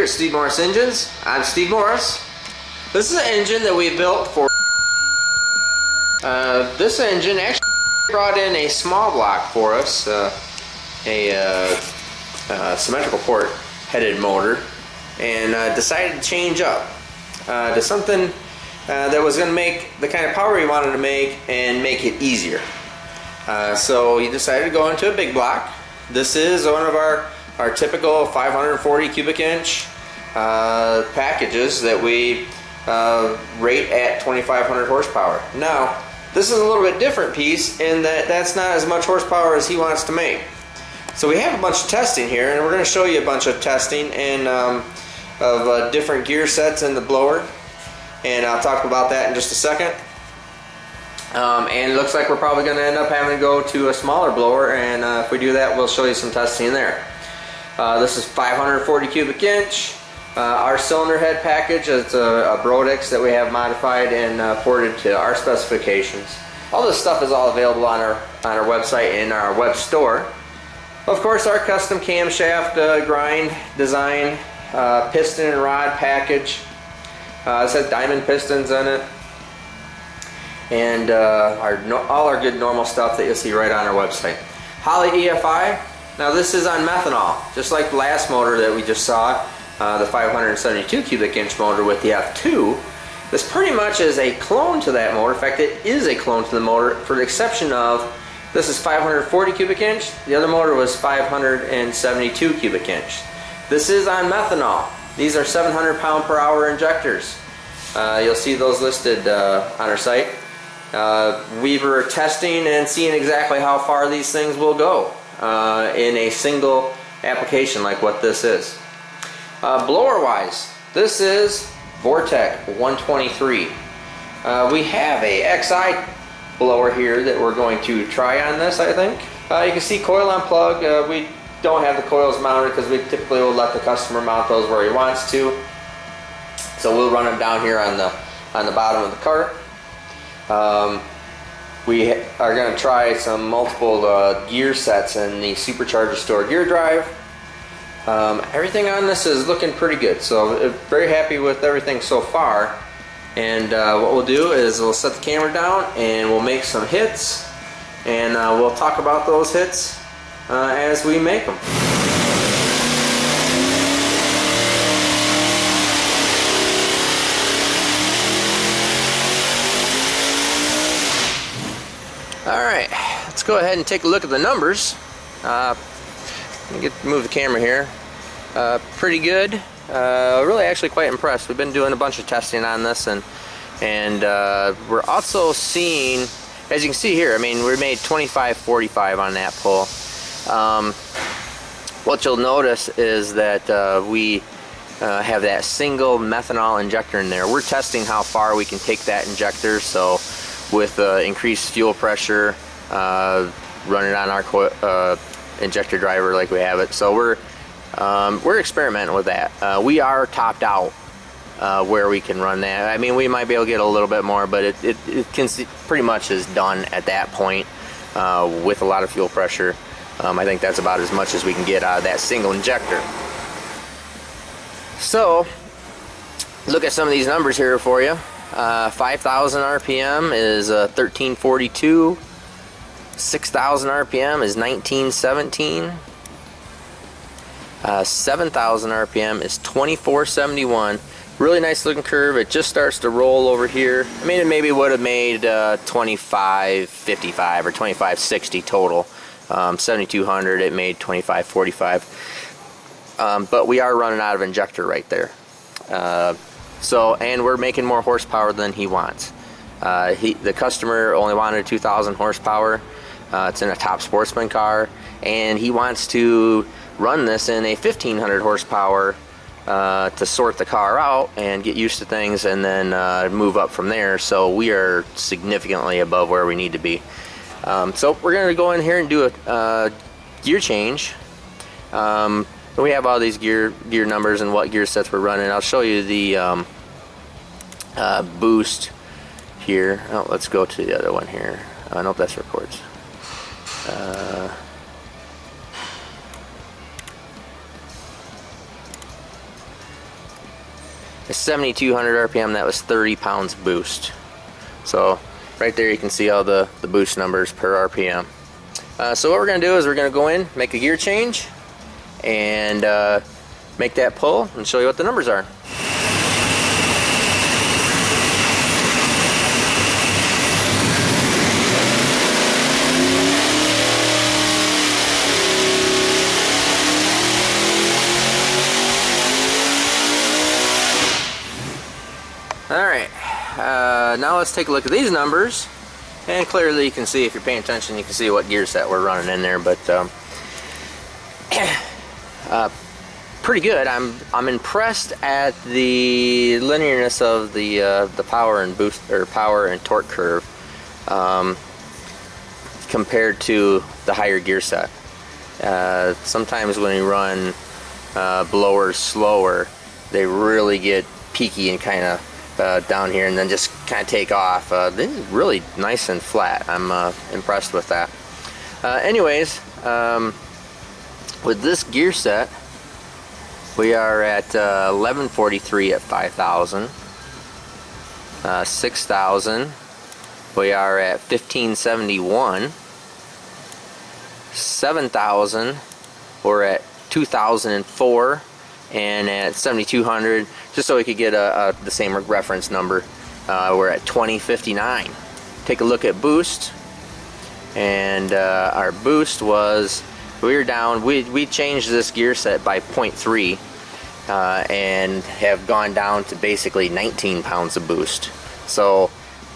here at Steve Morris Engines. I'm Steve Morris. This is an engine that we built for. This engine actually brought in a small block for us, a symmetrical port headed motor, and decided to change up to something that was going to make the kind of power he wanted to make and make it easier. So he decided to go into a big block. This is one of our typical 540 cubic inch packages that we rate at 2500 horsepower. Now, this is a little bit different piece in that that's not as much horsepower as he wants to make. So we have a bunch of testing here, and we're going to show you a bunch of testing and of different gear sets in the blower, and I'll talk about that in just a second. And it looks like we're probably going to end up having to go to a smaller blower, and if we do that, we'll show you some testing there. This is 540 cubic inch. Our cylinder head package is a VORTECH that we have modified and ported to our specifications. All this stuff is all available on our website and our web store. Of course, our custom camshaft grind design, piston and rod package. This has diamond pistons in it. And all our good normal stuff that you'll see right on our website. Holley EFI. Now this is on methanol, just like the last motor that we just saw, the 572 cubic inch motor with the F2. This pretty much is a clone to that motor. In fact, it is a clone to the motor, for the exception of this is 540 cubic inch. The other motor was 572 cubic inch. This is on methanol. These are 700 pound per hour injectors. You'll see those listed on our site. We were testing and seeing exactly how far these things will go in a single application like what this is. Blower wise, this is VORTECH 123. We have a XI blower here that we're going to try on this, I think. You can see coil on plug. We don't have the coils mounted because we typically will let the customer mount those where he wants to. So we'll run them down here on the bottom of the cart. We are going to try some multiple gear sets in the Supercharger store gear drive. Everything on this is looking pretty good, so very happy with everything so far. And what we'll do is we'll set the camera down and we'll make some hits, and we'll talk about those hits as we make them. Alright, let's go ahead and take a look at the numbers. Let me move the camera here. Pretty good. Really actually quite impressed. We've been doing a bunch of testing on this, and we're also seeing, as you can see here, I mean, we made 2545 on that pull. What you'll notice is that we have that single methanol injector in there. We're testing how far we can take that injector, so with increased fuel pressure, running on our injector driver like we have it. So we're experimenting with that. We are topped out where we can run that. I mean, we might be able to get a little bit more, but it pretty much is done at that point with a lot of fuel pressure. I think that's about as much as we can get out of that single injector. So look at some of these numbers here for you. 5,000 RPM is 1342. 6,000 RPM is 1917. 7,000 RPM is 2471. Really nice looking curve. It just starts to roll over here. I mean, it maybe would have made 2555 or 2560 total. 7200, it made 2545. But we are running out of injector right there. And we're making more horsepower than he wants. The customer only wanted 2,000 horsepower. It's in a top sportsman car, and he wants to run this in a 1,500 horsepower to sort the car out and get used to things, and then move up from there. So we are significantly above where we need to be. So we're going to go in here and do a gear change. We have all these gear numbers and what gear sets we're running. I'll show you the boost here. Oh, let's go to the other one here. Nope, that's records. At 7,200 RPM, that was 30 pounds boost. So right there you can see all the boost numbers per RPM. So what we're going to do is we're going to go in, make a gear change, and make that pull and show you what the numbers are. Alright, now let's take a look at these numbers, and clearly you can see, if you're paying attention, you can see what gear set we're running in there, but pretty good. I'm impressed at the linearness of the power and boost, or power and torque curve, compared to the higher gear set. Sometimes when you run blowers slower, they really get peaky and kind of down here, and then just kind of take off. This is really nice and flat. I'm impressed with that. Anyways, with this gear set, we are at 1143 at 5,000. 6,000. We are at 1571. 7,000. We're at 2004. And at 7,200, just so we could get the same reference number, we're at 2059. Take a look at boost, and our boost was, we were down, we changed this gear set by 0.3 and have gone down to basically 19 pounds of boost. So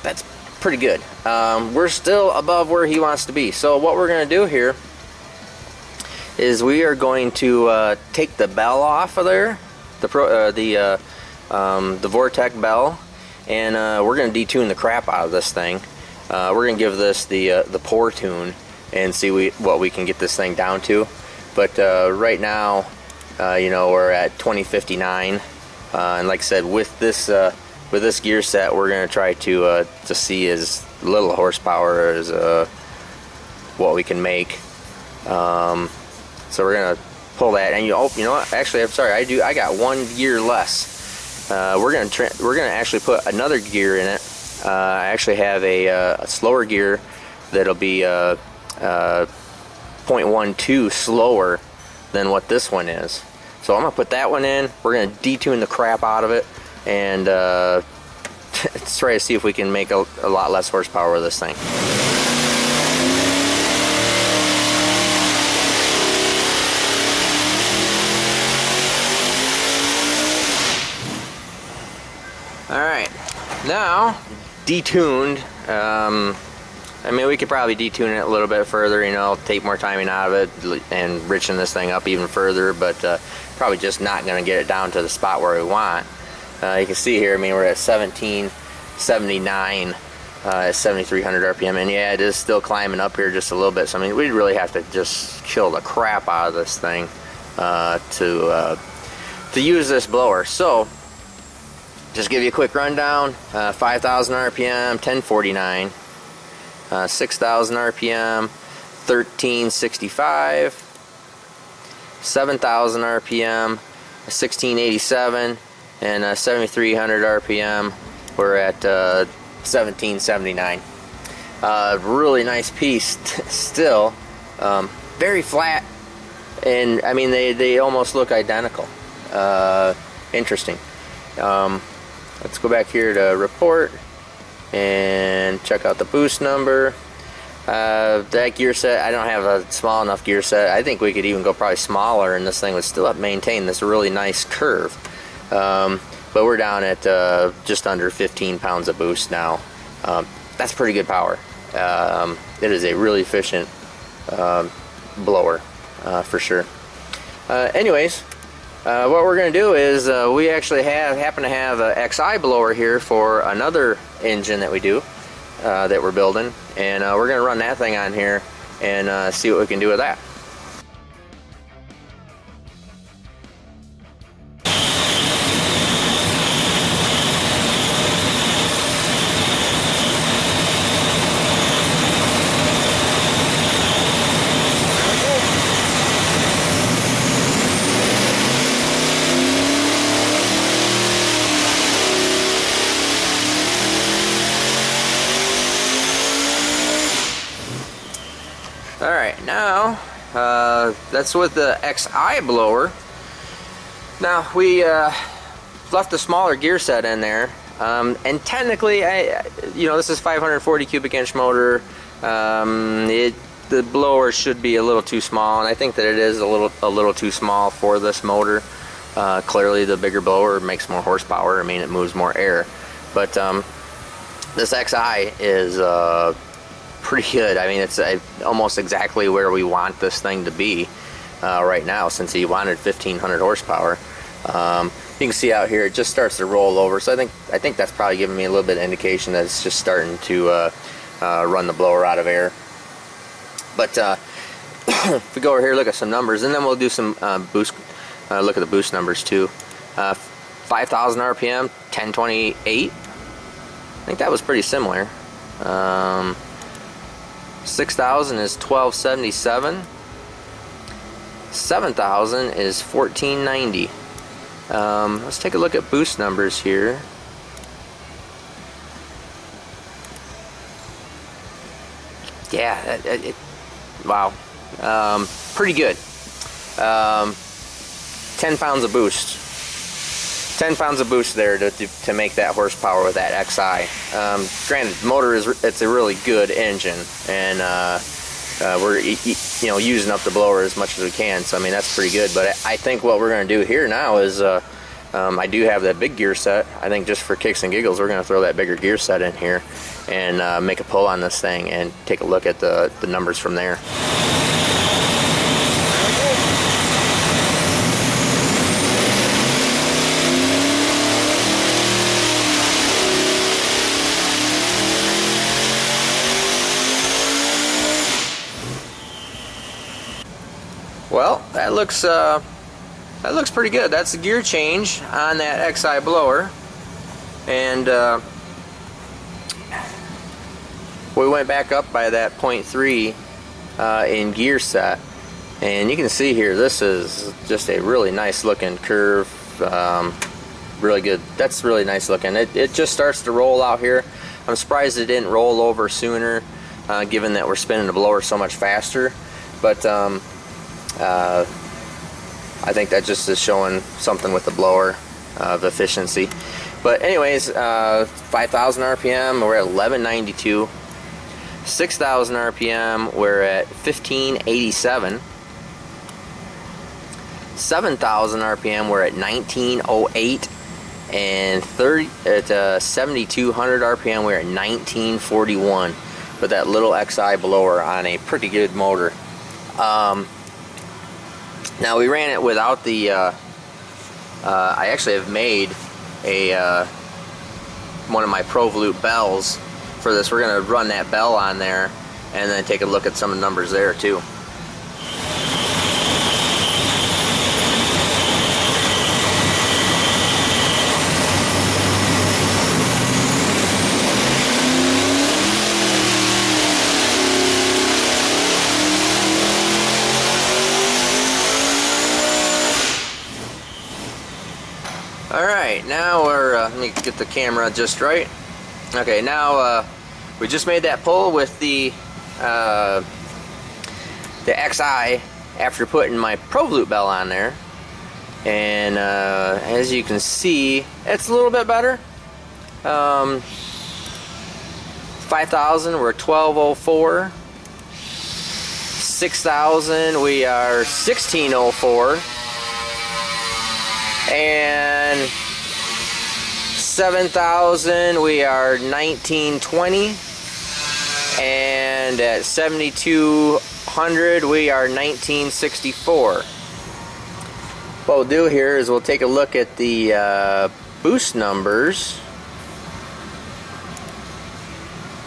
that's pretty good. We're still above where he wants to be. So what we're going to do here is we are going to take the bell off of there, the VORTECH bell, and we're going to detune the crap out of this thing. We're going to give this the pour tune and see what we can get this thing down to. But right now, you know, we're at 2059, and like I said, with this gear set, we're going to try to see as little horsepower as what we can make. So we're gonna pull that, and you know what? Actually, I'm sorry. I got one gear less. We're gonna actually put another gear in it. I actually have a slower gear that'll be 0.12 slower than what this one is. So I'm gonna put that one in. We're gonna detune the crap out of it, and let's try to see if we can make a lot less horsepower with this thing. Alright, now detuned. I mean, we could probably detune it a little bit further, you know, take more timing out of it and richen this thing up even further, but probably just not going to get it down to the spot where we want. You can see here, I mean, we're at 1779 at 7,300 RPM, and yeah, it is still climbing up here just a little bit, so I mean, we'd really have to just kill the crap out of this thing to use this blower. So just give you a quick rundown. 5,000 RPM, 1049. 6,000 RPM, 1365. 7,000 RPM, 1687. And 7,300 RPM, we're at 1779. Really nice piece still. Very flat. And I mean, they almost look identical. Interesting. Let's go back here to report and check out the boost number. That gear set, I don't have a small enough gear set. I think we could even go probably smaller, and this thing would still maintain this really nice curve. But we're down at just under 15 pounds of boost now. That's pretty good power. It is a really efficient blower for sure. Anyways, what we're going to do is we actually happen to have an XI blower here for another engine that we do, that we're building, and we're going to run that thing on here and see what we can do with that. That's with the XI blower. Now we left the smaller gear set in there, and technically, this is 540 cubic inch motor. The blower should be a little too small, and I think that it is a little too small for this motor. Clearly, the bigger blower makes more horsepower. I mean, it moves more air, but this XI is pretty good. I mean, it's almost exactly where we want this thing to be right now, since he wanted 1500 horsepower. You can see out here it just starts to roll over, so I think that's probably giving me a little bit of indication that it's just starting to run the blower out of air. But if we go over here, look at some numbers, and then we'll do some boost. Look at the boost numbers too. 5,000 RPM, 1028. I think that was pretty similar. 6,000 is 1277. 7,000 is 1490. Let's take a look at boost numbers here. Yeah, wow, pretty good. 10 pounds of boost. 10 pounds of boost there to make that horsepower with that XI. Granted, the motor it's a really good engine, and we're using up the blower as much as we can. So I mean, that's pretty good. But I think what we're going to do here now is I do have that big gear set. I think just for kicks and giggles, we're going to throw that bigger gear set in here and make a pull on this thing and take a look at the numbers from there. Well, that looks pretty good. That's the gear change on that XI blower, and we went back up by that 0.3 in gear set, and you can see here this is just a really nice looking curve. Really good. That's really nice looking. It just starts to roll out here. I'm surprised it didn't roll over sooner, given that we're spinning the blower so much faster. But I think that just is showing something with the blower of efficiency. But anyways, 5,000 RPM, we're at 1192. 6,000 RPM, we're at 1587. 7,000 RPM, we're at 1908. And 7,200 RPM, we're at 1941 with that little XI blower on a pretty good motor. Now we ran it without the, I actually have made one of my ProVolute bells for this. We're going to run that bell on there and then take a look at some of the numbers there too. Alright, now we're, let me get the camera just right. Okay, now we just made that pull with the XI after putting my ProVolute bell on there. And as you can see, it's a little bit better. 5,000, we're 1204. 6,000, we are 1604. And 7,000, we are 1920. And at 7,200, we are 1964. What we'll do here is we'll take a look at the boost numbers.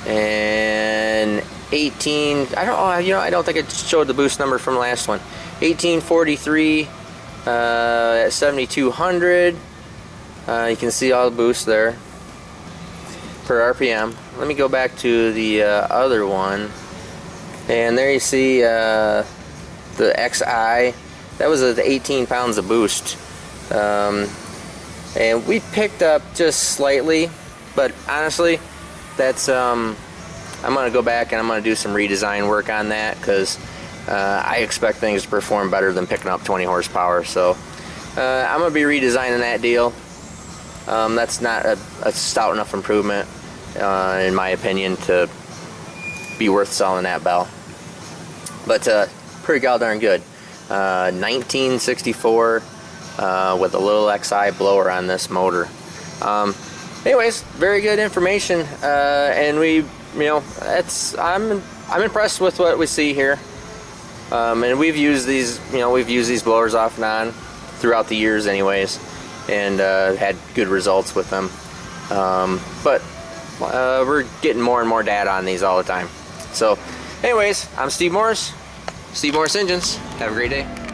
And 18, I don't think it showed the boost number from the last one. 1843 at 7,200. You can see all the boosts there per RPM. Let me go back to the other one, and there you see the XI. That was the 18 pounds of boost, and we picked up just slightly, but honestly, that's I'm gonna go back and I'm gonna do some redesign work on that, because I expect things to perform better than picking up 20 horsepower. So I'm gonna be redesigning that deal. That's not a stout enough improvement, in my opinion, to be worth selling that bell. But pretty goddamn good. 1964 with a little XI blower on this motor. Anyways, very good information, and I'm impressed with what we see here. And we've used these blowers off and on throughout the years, anyways, and had good results with them. But we're getting more and more data on these all the time. So, anyways, I'm Steve Morris, Steve Morris Engines. Have a great day.